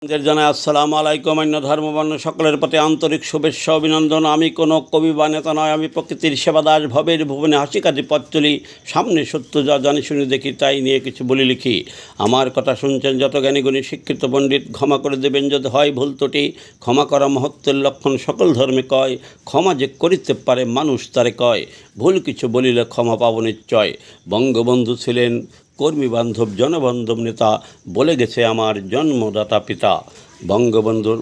জানাই আসসালামু আলাইকুম। অন্য ধর্মবর্ণ সকলের প্রতি আন্তরিক শুভেচ্ছা অভিনন্দন। আমি কোনো কবি বা নেতা নয়, আমি প্রকৃতির সেবাদাস, ভবের ভুবনে হাসি কাজে পথ চলি, সামনে সত্য যা জানি শুনি দেখি, তাই নিয়ে কিছু বলি লিখি। আমার কথা শুনছেন যত জ্ঞানীগুণী শিক্ষিত পণ্ডিত, ক্ষমা করে দেবেন যদি হয় ভুল ত্রুটি। ক্ষমা করা মহত্বের লক্ষণ সকল ধর্মে কয়, ক্ষমা যে করিতে পারে মানুষ তারে কয়, ভুল কিছু বলিলে ক্ষমা পাব নিশ্চয়। বঙ্গবন্ধু ছিলেন কর্মী বান্ধব জনবান্ধব নেতা, বলে গেছে আমার জন্মদাতা পিতা। বঙ্গবন্ধুর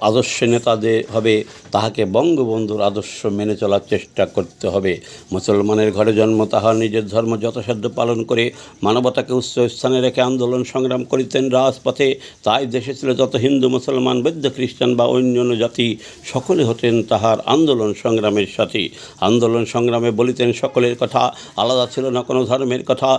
আদর্শ নেতা যে হবে, তাহাকে বঙ্গবন্ধুর আদর্শ মেনে চলার চেষ্টা করতে হবে। মুসলমানের ঘরে জন্ম, তাহার নিজের ধর্ম যথাসাধ্য পালন করে মানবতাকে উচ্চ স্থানে রেখে আন্দোলন সংগ্রাম করিতেন রাজপথে। তাই দেশে ছিল যত হিন্দু মুসলমান বৌদ্ধ খ্রিস্টান বা অন্যান্য জাতি, সকলে হতেন তাহার আন্দোলন সংগ্রামের সাথী। আন্দোলন সংগ্রামে বলিতেন সকলের কথা, আলাদা ছিল না কোনো ধর্মের কথা।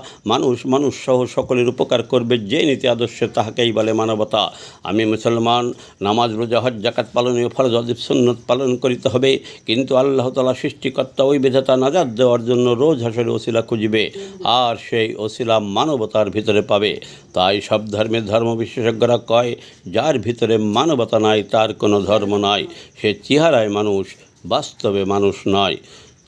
মানুষ সহ সকলের উপকার করবে যে নীতি আদর্শে, তাহাকেই বলে মানবতা। আমি মুসলমান, নামাজ রোজা হজ জাকাত পালনীয় ফরজ ওয়াজিব সুন্নত পালন করিতে হবে, কিন্তু আল্লাহ তাআলা সৃষ্টিকর্তা ওই বিধাতা নাজাত দেওয়ার জন্য রোজ হাসরে ওসিলা খুঁজিবে, আর সেই ওসিলা মানবতার ভিতরে পাবে। তাই সব ধর্মের ধর্ম বিশেষজ্ঞরা কয়, যার ভিতরে মানবতা নাই তার কোনো ধর্ম নাই, সে চেহারায় মানুষ, বাস্তবে মানুষ নয়।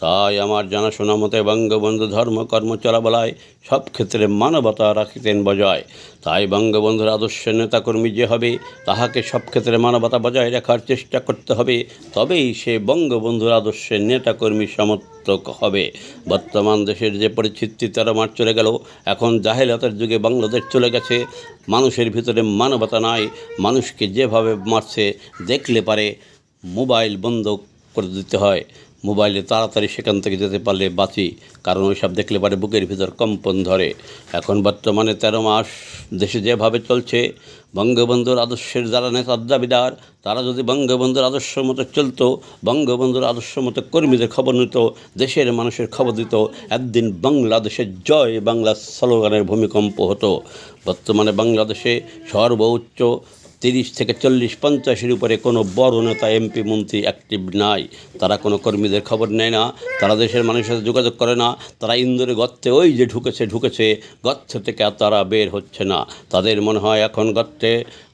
তাই আমার জানাশোনা মতে বঙ্গবন্ধু ধর্মকর্ম চলাবেলায় সব ক্ষেত্রে মানবতা রাখিতেন বজায়। তাই বঙ্গবন্ধুর আদর্শের নেতাকর্মী যে হবে, তাহাকে সব ক্ষেত্রে মানবতা বজায় রাখার চেষ্টা করতে হবে, তবেই সে বঙ্গবন্ধুর আদর্শের নেতাকর্মী সমর্থক হবে। বর্তমান দেশের যে পরিস্থিতি 13 মার্চ চলে গেল, এখন জাহেলাতের যুগে বাংলাদেশ চলে গেছে। মানুষের ভিতরে মানবতা নাই, মানুষকে যেভাবে মারছে দেখলে পারে মোবাইল বন্ধ করে দিতে হয়, মোবাইলে তাড়াতাড়ি সেখান থেকে যেতে পারলে বাঁচি, কারণ ওইসব দেখলে পারে বুকের ভিতর কম্পন ধরে। এখন বর্তমানে 13 মাস দেশে যেভাবে চলছে, বঙ্গবন্ধুর আদর্শের যারা নেতার দাবিদার, তারা যদি বঙ্গবন্ধুর আদর্শ মতো চলতো, বঙ্গবন্ধুর আদর্শ মতো কর্মীদের খবর নিত, দেশের মানুষের খবর দিত, একদিন বাংলাদেশের জয় বাংলা স্লোগানের ভূমিকম্প হতো। বর্তমানে বাংলাদেশে সর্বোচ্চ 30 থেকে 40-50-এর উপরে কোনো বড় নেতা এমপি মন্ত্রী অ্যাক্টিভ নাই। তারা কোনো কর্মীদের খবর নেয় না, তারা দেশের মানুষের সাথে যোগাযোগ করে না। তারা ইন্দোরে গর্তে ওই যে ঢুকেছে, গর্ত থেকে তারা বের হচ্ছে না। তাদের মনে হয় এখন গর্তে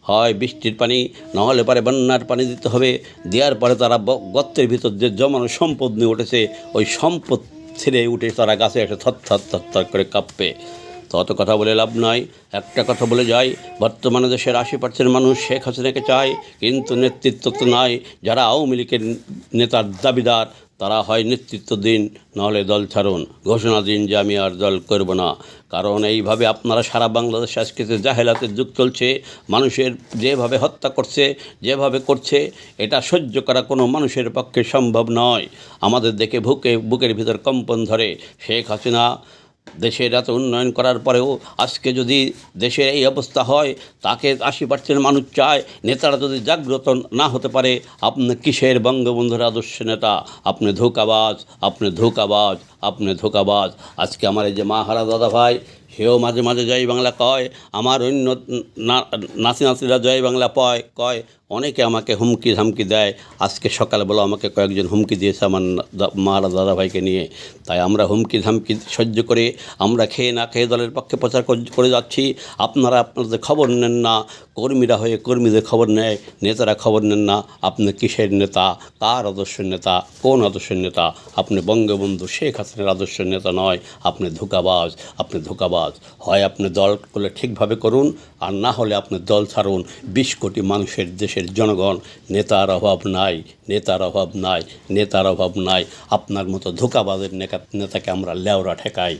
হয় বৃষ্টির পানি, নাহলে পরে বন্যার পানি দিতে হবে। দেওয়ার পরে তারা গর্তের ভিতর যে জমানো সম্পদ নিয়ে উঠেছে, ওই সম্পদ ছেড়ে উঠে তারা গাছে এসে থর করে কাঁপবে। তত কথা বলে লাভ নাই। একটা কথা বলে যাই, বর্তমানে দেশের 80% মানুষ শেখ হাসিনাকে চায়, কিন্তু নেতৃত্ব তো নাই। যারা আওয়ামী লীগের নেতার দাবিদার, তারা হয় নেতৃত্ব দিন, নাহলে দল ছাড়ুন, ঘোষণা দিন যে আমি আর দল করব না। কারণ এইভাবে আপনারা সারা বাংলাদেশ আজকে জাহেলাতের যুগ চলছে, মানুষের যেভাবে হত্যা করছে, যেভাবে করছে, এটা সহ্য করা কোনো মানুষের পক্ষে সম্ভব নয়। আমাদের দেখে বুকের ভিতর কম্পন ধরে। শেখ হাসিনা দেশের এত উন্নয়ন করার পরেও আজকে যদি দেশের এই অবস্থা হয়, তাকে 80% মানুষ চায়। নেতারা যদি জাগ্রত না হতে পারে, আপনি কিসের বঙ্গবন্ধুর আদর্শ নেতা? আপনি ধোঁকাবাজ। আজকে আমার এই যে মাহারা দাদা ভাই, সেও মাঝে মাঝে জয় বাংলা কয়, আমার অন্য নাতিরা জয় বাংলা কয়। অনেকে আমাকে হুমকি ধামকি দেয়। আজকে সকালবেলা আমাকে কয়েকজন হুমকি দিয়েছে আমার মাহারা দাদা ভাইকে নিয়ে। তাই আমরা হুমকি ধামকি সহ্য করে আমরা খেয়ে না খেয়ে দলের পক্ষে প্রচার করে যাচ্ছি। আপনারা আপনাদের খবর নেন না, কর্মীরা হয়ে কর্মীদের খবর নেয়, নেতারা খবর নেন না। আপনি কিসের নেতা? কার আদর্শের নেতা? কোন আদর্শের নেতা? আপনি বঙ্গবন্ধু শেখ হাসিনার আদর্শের নেতা নয়। আপনি ধোঁকাবাজ। হয় আপনি দল করলে ঠিকভাবে করুন, আর না হলে আপনি দল ছাড়ুন। 20 কোটি মানুষের দেশের জনগণ, নেতার অভাব নাই। আপনার মতো ধোঁকাবাজের নেতাকে আমরা লেওরা ঠেকাই।